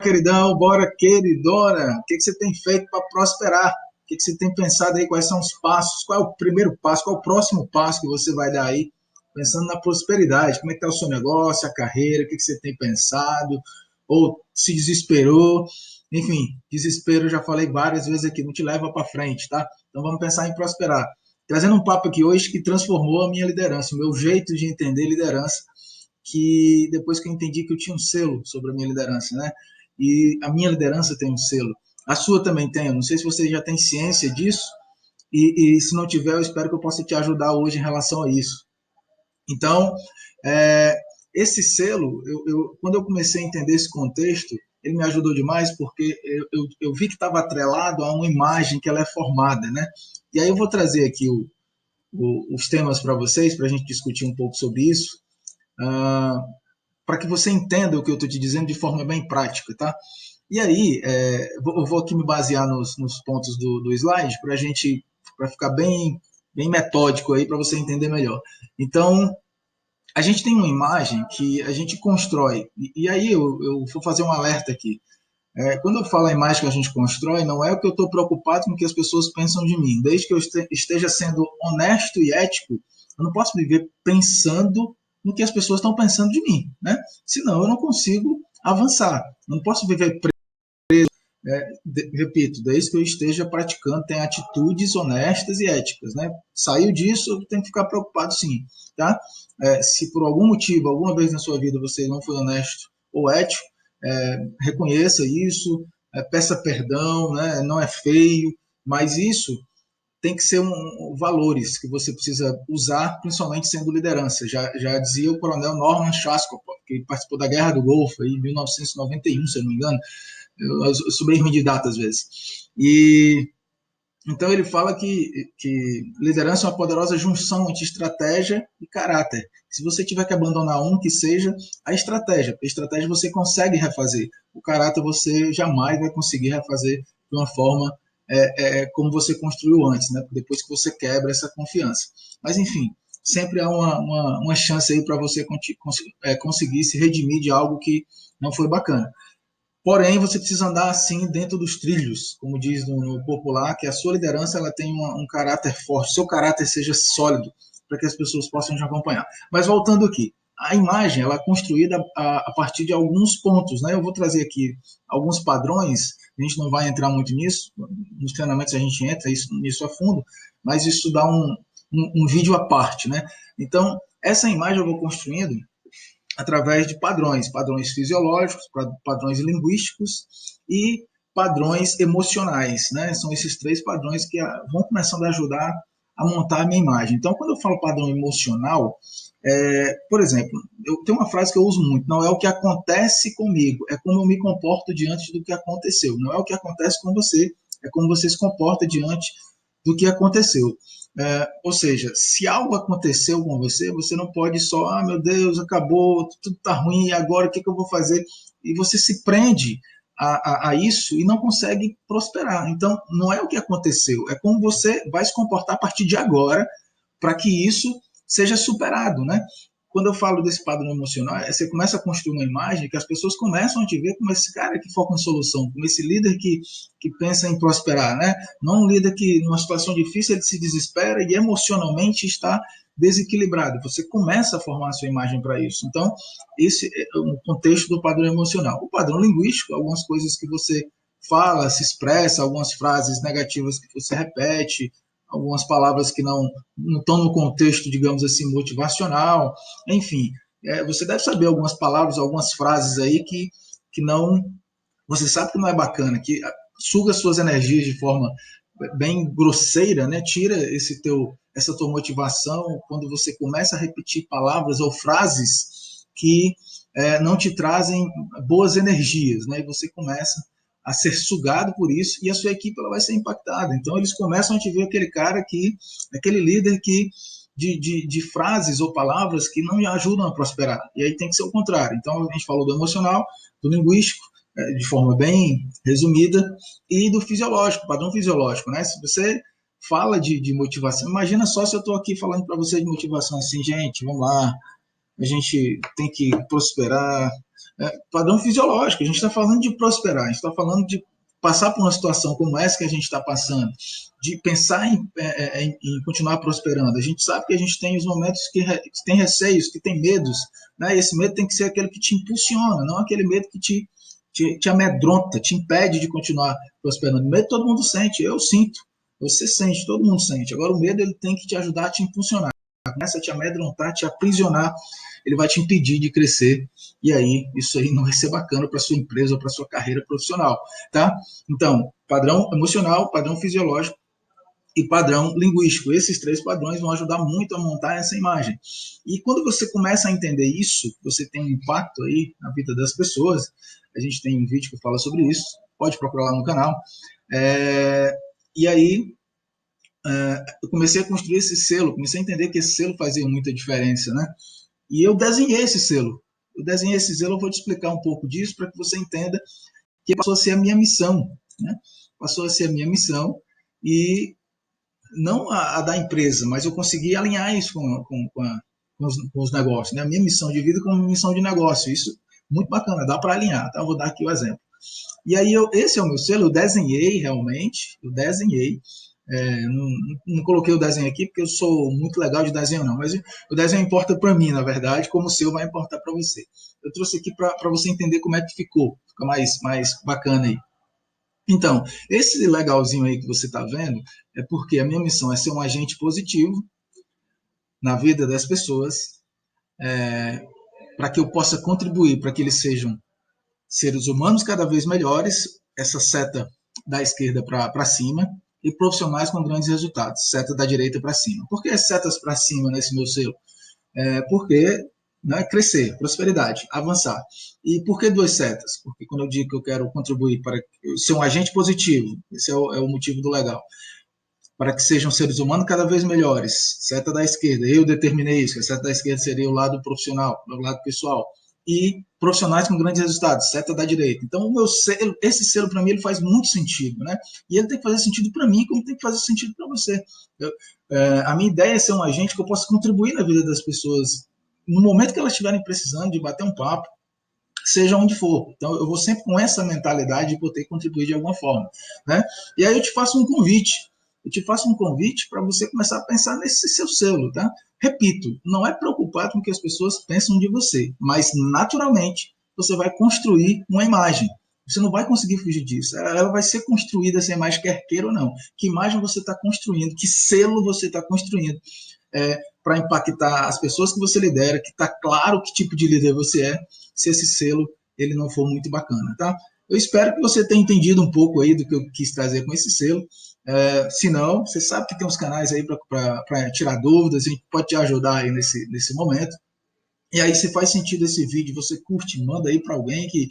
queridão, bora, queridona. O que você tem feito para prosperar? O que você tem pensado aí? Quais são os passos? Qual é o primeiro passo? Qual é o próximo passo que você vai dar aí? Pensando na prosperidade. Como é que está o seu negócio, a carreira? O que você tem pensado? Ou se desesperou? Enfim, desespero, já falei várias vezes aqui, não te leva para frente, tá? Então vamos pensar em prosperar. Trazendo um papo aqui hoje que transformou a minha liderança, o meu jeito de entender liderança, que depois que eu entendi que eu tinha um selo sobre a minha liderança, né? E a minha liderança tem um selo. A sua também tem. Eu não sei se você já tem ciência disso. E se não tiver, eu espero que eu possa te ajudar hoje em relação a isso. Então, é, esse selo, quando eu comecei a entender esse contexto, ele me ajudou demais porque eu vi que estava atrelado a uma imagem que ela é formada, né? E aí eu vou trazer aqui os temas para vocês, para a gente discutir um pouco sobre isso, para que você entenda o que eu estou te dizendo de forma bem prática, tá? E aí, eu vou aqui me basear nos pontos do slide para ficar bem metódico aí, para você entender melhor. Então, a gente tem uma imagem que a gente constrói, e aí eu vou fazer um alerta aqui. Quando eu falo a imagem que a gente constrói, não é o que eu estou preocupado com o que as pessoas pensam de mim. Desde que eu esteja sendo honesto e ético, eu não posso viver pensando no que as pessoas estão pensando de mim, né? Senão eu não consigo avançar. Eu não posso viver repito, desde que eu esteja praticando, tem atitudes honestas e éticas, né? Saiu disso, eu tenho que ficar preocupado sim, tá? Se por algum motivo, alguma vez na sua vida você não foi honesto ou ético, reconheça isso, peça perdão, né? Não é feio, mas isso tem que ser valores que você precisa usar, principalmente sendo liderança. Já dizia o coronel Norman Schwarzkopf, que participou da Guerra do Golfo em 1991, se eu não me engano. Eu sou bem ruim de data às vezes. E então ele fala que liderança é uma poderosa junção entre estratégia e caráter. Se você tiver que abandonar um, que seja a estratégia. Porque a estratégia você consegue refazer. O caráter você jamais vai conseguir refazer de uma forma como você construiu antes, né? Depois que você quebra essa confiança. Mas enfim, sempre há uma chance aí para você conseguir se redimir de algo que não foi bacana. Porém, você precisa andar assim dentro dos trilhos, como diz no popular, que a sua liderança ela tem um caráter forte, seu caráter seja sólido, para que as pessoas possam te acompanhar. Mas voltando aqui, a imagem ela é construída a partir de alguns pontos, né? Eu vou trazer aqui alguns padrões, a gente não vai entrar muito nisso, nos treinamentos a gente entra nisso a fundo, mas isso dá um vídeo à parte, né? Então, essa imagem eu vou construindo através de padrões fisiológicos, padrões linguísticos e padrões emocionais, né? São esses três padrões que vão começando a ajudar a montar a minha imagem. Então, quando eu falo padrão emocional, por exemplo, eu tenho uma frase que eu uso muito: não é o que acontece comigo, é como eu me comporto diante do que aconteceu. Não é o que acontece com você, é como você se comporta diante do que aconteceu. Ou seja, se algo aconteceu com você, você não pode só, meu Deus, acabou, tudo está ruim, e agora o que eu vou fazer? E você se prende a isso e não consegue prosperar. Então, não é o que aconteceu, é como você vai se comportar a partir de agora para que isso seja superado, né? Quando eu falo desse padrão emocional, você começa a construir uma imagem que as pessoas começam a te ver como esse cara que foca em solução, como esse líder que pensa em prosperar, né? Não um líder que, numa situação difícil, ele se desespera e emocionalmente está desequilibrado. Você começa a formar a sua imagem para isso. Então, esse é o contexto do padrão emocional. O padrão linguístico, algumas coisas que você fala, se expressa, algumas frases negativas que você repete, algumas palavras que não estão no contexto, digamos assim, motivacional, enfim. Você deve saber algumas palavras, algumas frases aí que não, você sabe que não é bacana, que suga suas energias de forma bem grosseira, né? Tira essa tua motivação quando você começa a repetir palavras ou frases que não te trazem boas energias, né? E você começa a ser sugado por isso e a sua equipe ela vai ser impactada. Então eles começam a te ver aquele líder de frases ou palavras que não ajudam a prosperar. E aí tem que ser o contrário. Então a gente falou do emocional, do linguístico, de forma bem resumida, e do fisiológico, padrão fisiológico, né? Se você fala de motivação, imagina só se eu estou aqui falando para você de motivação assim, gente, vamos lá, a gente tem que prosperar. Padrão fisiológico, a gente está falando de prosperar, a gente está falando de passar por uma situação como essa que a gente está passando, de pensar em continuar prosperando. A gente sabe que a gente tem os momentos que tem receios, que tem medos, né? E esse medo tem que ser aquele que te impulsiona, não aquele medo que te amedronta, te impede de continuar prosperando. Medo todo mundo sente, eu sinto, você sente, todo mundo sente. Agora o medo ele tem que te ajudar a te impulsionar, começa a te amedrontar, te aprisionar, ele vai te impedir de crescer, e aí isso aí não vai ser bacana para sua empresa ou para sua carreira profissional, tá? Então, padrão emocional, padrão fisiológico e padrão linguístico. Esses três padrões vão ajudar muito a montar essa imagem. E quando você começa a entender isso, você tem um impacto aí na vida das pessoas. A gente tem um vídeo que fala sobre isso, pode procurar lá no canal. E aí eu comecei a construir esse selo, comecei a entender que esse selo fazia muita diferença, né? E eu desenhei esse selo. Eu desenhei esse selo, eu vou te explicar um pouco disso para que você entenda que passou a ser a minha missão, né? Passou a ser a minha missão e não a da empresa, mas eu consegui alinhar isso com os negócios, né? A minha missão de vida com a minha missão de negócio. Isso muito bacana, dá para alinhar, tá? Eu vou dar aqui o exemplo. E aí, esse é o meu selo, eu desenhei realmente, eu desenhei. Não coloquei o desenho aqui porque eu sou muito legal de desenho, não, mas o desenho importa para mim, na verdade, como o seu vai importar para você. Eu trouxe aqui para você entender como é que ficou, fica mais bacana aí. Então, esse legalzinho aí que você está vendo é porque a minha missão é ser um agente positivo na vida das pessoas, para que eu possa contribuir para que eles sejam seres humanos cada vez melhores, essa seta da esquerda para cima, e profissionais com grandes resultados, seta da direita para cima. Por que setas para cima nesse meu selo? Porque crescer, prosperidade, avançar. E por que duas setas? Porque quando eu digo que eu quero contribuir para ser um agente positivo, esse é o motivo do legal, para que sejam seres humanos cada vez melhores. Seta da esquerda, eu determinei isso, que a seta da esquerda seria o lado profissional, o lado pessoal. E profissionais com grandes resultados, seta da direita. Então, o meu selo, esse selo para mim ele faz muito sentido, né? E ele tem que fazer sentido para mim, como tem que fazer sentido para você. A minha ideia é ser um agente que eu possa contribuir na vida das pessoas no momento que elas estiverem precisando de bater um papo, seja onde for. Então, eu vou sempre com essa mentalidade de poder contribuir de alguma forma, né? E aí eu te faço um convite. Eu te faço um convite para você começar a pensar nesse seu selo, tá? Repito, não é preocupado com o que as pessoas pensam de você, mas naturalmente você vai construir uma imagem. Você não vai conseguir fugir disso. Ela vai ser construída, essa imagem, quer queira ou não. Que imagem você está construindo? Que selo você está construindo? Para impactar as pessoas que você lidera, que está claro que tipo de líder você é, se esse selo ele não for muito bacana, tá? Eu espero que você tenha entendido um pouco aí do que eu quis trazer com esse selo. Se não, você sabe que tem uns canais aí para tirar dúvidas, a gente pode te ajudar aí nesse momento. E aí, se faz sentido esse vídeo, você curte, manda aí para alguém que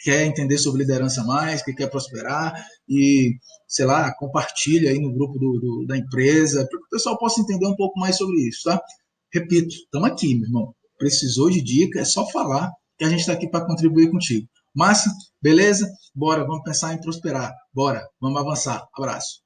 quer entender sobre liderança mais, que quer prosperar e, sei lá, compartilha aí no grupo da empresa, para que o pessoal possa entender um pouco mais sobre isso, tá? Repito, estamos aqui, meu irmão. Precisou de dica, é só falar que a gente está aqui para contribuir contigo. Márcio, beleza? Bora, vamos pensar em prosperar. Bora, vamos avançar. Abraço.